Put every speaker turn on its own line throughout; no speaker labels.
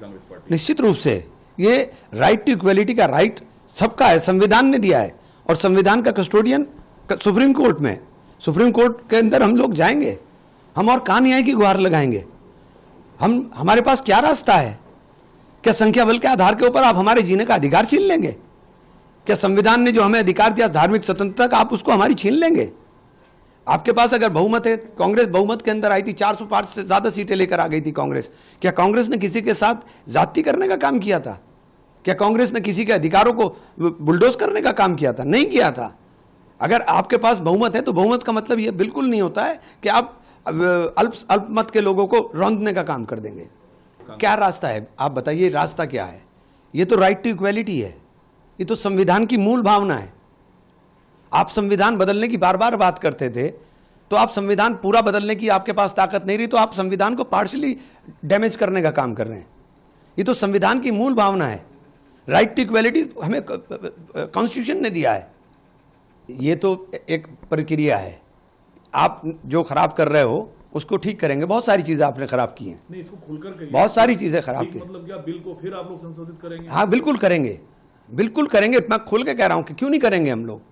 Congress party?
निश्चित रूप से ये राइट टू इक्वलिटी का राइट सबका है, संविधान ने दिया है, और संविधान का कस्टोडियन सुप्रीम कोर्ट में, सुप्रीम कोर्ट के अंदर हम लोग जाएंगे, हम और कहां न्याय की गुहार लगाएंगे? हमारे पास क्या रास्ता है? क्या संख्या बल के आधार के ऊपर आप हमारे जीने का अधिकार छीन लेंगे? क्या संविधान ने जो हमें अधिकार दिया धार्मिक स्वतंत्रता का, आप उसको हमारी छीन लेंगे? आपके पास अगर बहुमत है, कांग्रेस बहुमत के अंदर आई थी, 405 से ज्यादा सीटें लेकर आ गई थी कांग्रेस। क्या कांग्रेस ने किसी के साथ जाति करने का काम किया था? क्या कांग्रेस ने किसी के अधिकारों को बुलडोज करने का काम किया था? नहीं किया था। अगर आपके पास बहुमत है तो बहुमत का मतलब यह बिल्कुल नहीं होता है कि आप अल्पमत के लोगों को रौंदने का काम कर देंगे। क्या रास्ता है आप बताइए? रास्ता क्या है? ये तो राइट टू इक्वलिटी है, ये तो संविधान की मूल भावना है। आप संविधान बदलने की बार बार बात करते थे, तो आप संविधान पूरा बदलने की आपके पास ताकत नहीं रही, तो आप संविधान को पार्शियली डैमेज करने का काम कर रहे हैं। ये तो संविधान की मूल भावना है। राइट टू इक्वलिटी हमें कॉन्स्टिट्यूशन ने दिया है। ये तो एक प्रक्रिया है। आप जो खराब कर रहे हो उसको ठीक करेंगे। बहुत सारी चीजें आपने खराब की हैं।
नहीं, इसको खुलकर कहिए।
बहुत सारी चीजें खराब की।
मतलब क्या बिल को फिर आप लोग संशोधित करेंगे?
हाँ, बिल्कुल करेंगे, बिल्कुल करेंगे। मैं खुल के कह रहा हूं कि क्यों नहीं करेंगे हम लोग।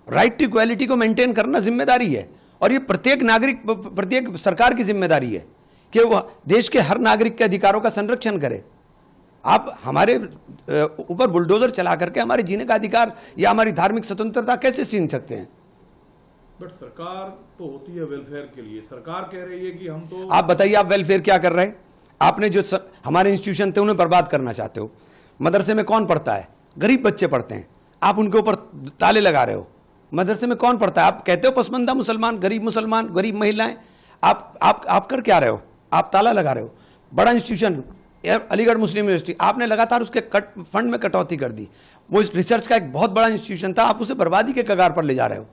राइट टू इक्वलिटी को मेंटेन करना जिम्मेदारी है, और ये प्रत्येक नागरिक, प्रत्येक सरकार की जिम्मेदारी है कि वह देश के हर नागरिक के अधिकारों का संरक्षण करे। आप हमारे ऊपर बुलडोजर चला करके हमारे जीने का अधिकार या हमारी धार्मिक स्वतंत्रता कैसे छीन सकते हैं?
बट सरकार तो होती है वेलफेयर के लिए। सरकार कह रही है कि हम तो,
आप बताइए, आप वेलफेयर क्या कर रहे हैं? आपने जो हमारे इंस्टीट्यूशन थे उन्हें बर्बाद करना चाहते हो। मदरसे में कौन पढ़ता है? गरीब बच्चे पढ़ते हैं, आप उनके ऊपर ताले लगा रहे हो। मदरसे में कौन पढ़ता है? आप कहते हो पसमंदा मुसलमान, गरीब महिलाएं। आप कर क्या रहे हो? आप ताला लगा रहे हो। बड़ा इंस्टीट्यूशन अलीगढ़ मुस्लिम यूनिवर्सिटी, आपने लगातार उसके फंड में कटौती कर दी। वो रिसर्च का एक बहुत बड़ा इंस्टीट्यूशन था, आप उसे बर्बादी के कगार पर ले जा रहे हो।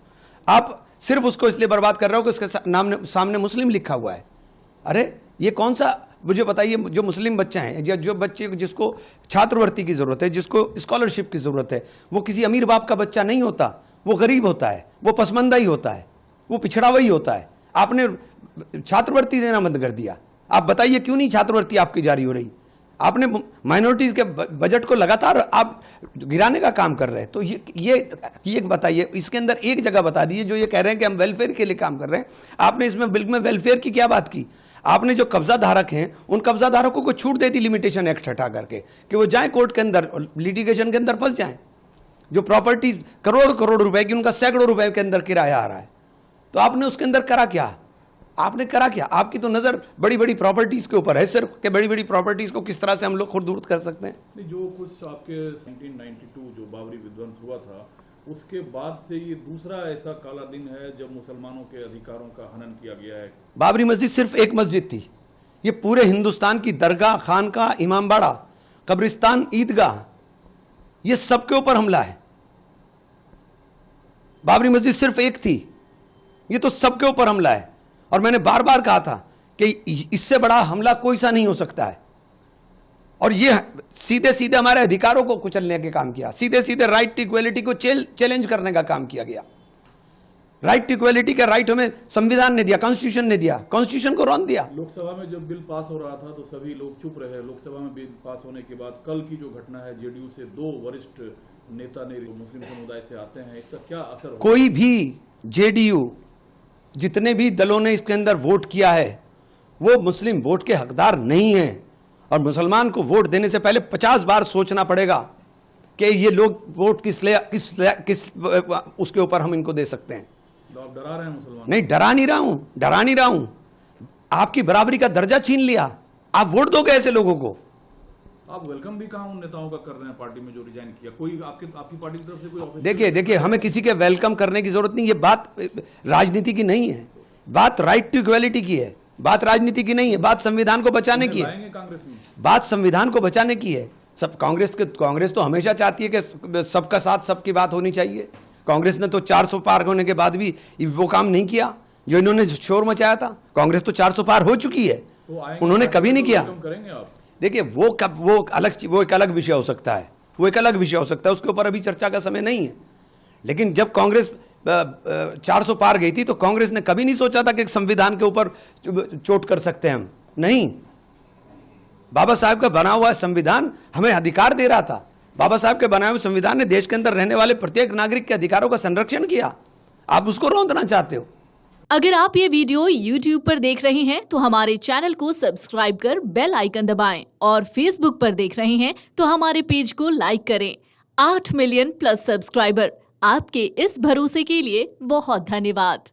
आप सिर्फ उसको इसलिए बर्बाद कर रहे हो कि उसके सामने मुस्लिम लिखा हुआ है। अरे ये कौन सा, मुझे बताइए, जो मुस्लिम बच्चे हैं या जो बच्चे जिसको छात्रवृत्ति की जरूरत है, जिसको स्कॉलरशिप की जरूरत है, वो किसी अमीर बाप का बच्चा नहीं होता, वो गरीब होता है, वो पसमंदा ही होता है, वो पिछड़ा हुआ ही होता है। आपने छात्रवृत्ति देना बंद कर दिया। आप बताइए क्यों नहीं छात्रवृत्ति आपकी जारी हो रही? आपने माइनॉरिटीज के बजट को लगातार आप गिराने का काम कर रहे हैं। तो ये बताइए, इसके अंदर एक जगह बता दीजिए जो ये कह रहे हैं कि हम वेलफेयर के लिए काम कर रहे हैं। आपने इसमें बिल में वेलफेयर की क्या बात की? आपने जो कब्जा धारक हैं उन कब्जा धारकों को छूट दे दी लिमिटेशन एक्ट हटा करके कि वो जाएं कोर्ट के अंदर, लिटिगेशन के अंदर फंस जाएं। जो प्रॉपर्टी करोड़ रुपए की, उनका सैकड़ों रुपए के अंदर किराया आ रहा है, तो आपने उसके अंदर करा क्या? आपने करा क्या? आपकी तो नजर बड़ी बड़ी प्रॉपर्टीज के ऊपर है सिर्फ, कि बड़ी बड़ी प्रॉपर्टीज को किस तरह से हम लोग खुद दूर कर सकते हैं।
नहीं, जो कुछ आपके 1992 जो बाबरी विध्वंस हुआ था, उसके बाद से ये दूसरा ऐसा काला दिन है जब मुसलमानों के अधिकारों का हनन किया गया है।
बाबरी मस्जिद सिर्फ एक मस्जिद थी, ये पूरे हिंदुस्तान की दरगाह, खानका, इमामबाड़ा, कब्रिस्तान, ईदगाह, ये सबके ऊपर हमला है। बाबरी मस्जिद सिर्फ एक थी, ये तो सबके ऊपर हमला है। और मैंने बार बार कहा था कि इससे बड़ा हमला कोई सा नहीं हो सकता है। और ये सीधे सीधे हमारे अधिकारों को कुचलने के काम किया, सीधे सीधे राइट टू इक्वलिटी को चैलेंज करने का काम किया गया। राइट टू इक्वलिटी का राइट हमें संविधान ने दिया, कॉन्स्टिट्यूशन ने दिया, कॉन्स्टिट्यूशन को रौंद दिया।
लोकसभा में जब बिल पास हो रहा था तो सभी लोग चुप रहे। लोकसभा में बिल पास होने के बाद कल की जो घटना है, जेडीयू से 2 वरिष्ठ नेता ने मुस्लिम समुदाय से आते हैं, इसका क्या असर होगा?
कोई भी जेडीयू, जितने भी दलों ने इसके अंदर वोट किया है, वो मुस्लिम वोट के हकदार नहीं है। और मुसलमान को वोट देने से पहले 50 बार सोचना पड़ेगा कि ये लोग वोट किस उसके ऊपर हम इनको दे सकते हैं।
तो आप डरा रहे हैं मुसलमान?
नहीं, डरा नहीं रहा हूं। आपकी बराबरी का दर्जा छीन लिया, आप वोट दोगे ऐसे लोगों को?
आप वेलकम भी कहां उन नेताओं का कर रहे हैं पार्टी में जो रिजाइन किया? कोई आपकी पार्टी की तरफ से कोई ऑफिस?
देखिए, हमें किसी के वेलकम करने की जरूरत नहीं। ये बात राजनीति की नहीं है, बात राइट टू इक्वलिटी की है, बात राजनीति की नहीं है, बात संविधान को बचाने की है।
कांग्रेस में
बात संविधान को बचाने की है। सब कांग्रेस तो हमेशा चाहती है कि सबका साथ सबकी बात होनी चाहिए। कांग्रेस ने तो 400 पार होने के बाद भी वो काम नहीं किया जो इन्होंने शोर मचाया था। कांग्रेस तो 400 पार हो चुकी है, उन्होंने कभी नहीं किया।
करेंगे आप? देखिए,
वो एक अलग विषय हो सकता है, उसके ऊपर अभी चर्चा का समय नहीं है। लेकिन जब कांग्रेस 400 पार गई थी तो कांग्रेस ने कभी नहीं सोचा था कि संविधान के ऊपर चोट कर सकते हैं हम। नहीं, बाबा साहब का बना हुआ संविधान हमें अधिकार दे रहा था। बाबा साहब के बनाए हुए संविधान ने देश के अंदर रहने वाले प्रत्येक नागरिक के अधिकारों का संरक्षण किया। आप उसको रौंदना चाहते हो।
अगर आप ये वीडियो YouTube पर देख रहे हैं तो हमारे चैनल को सब्सक्राइब कर बेल आइकन दबाएं और Facebook पर देख रहे हैं तो हमारे पेज को लाइक करें। 8 मिलियन प्लस सब्सक्राइबर, आपके इस भरोसे के लिए बहुत धन्यवाद।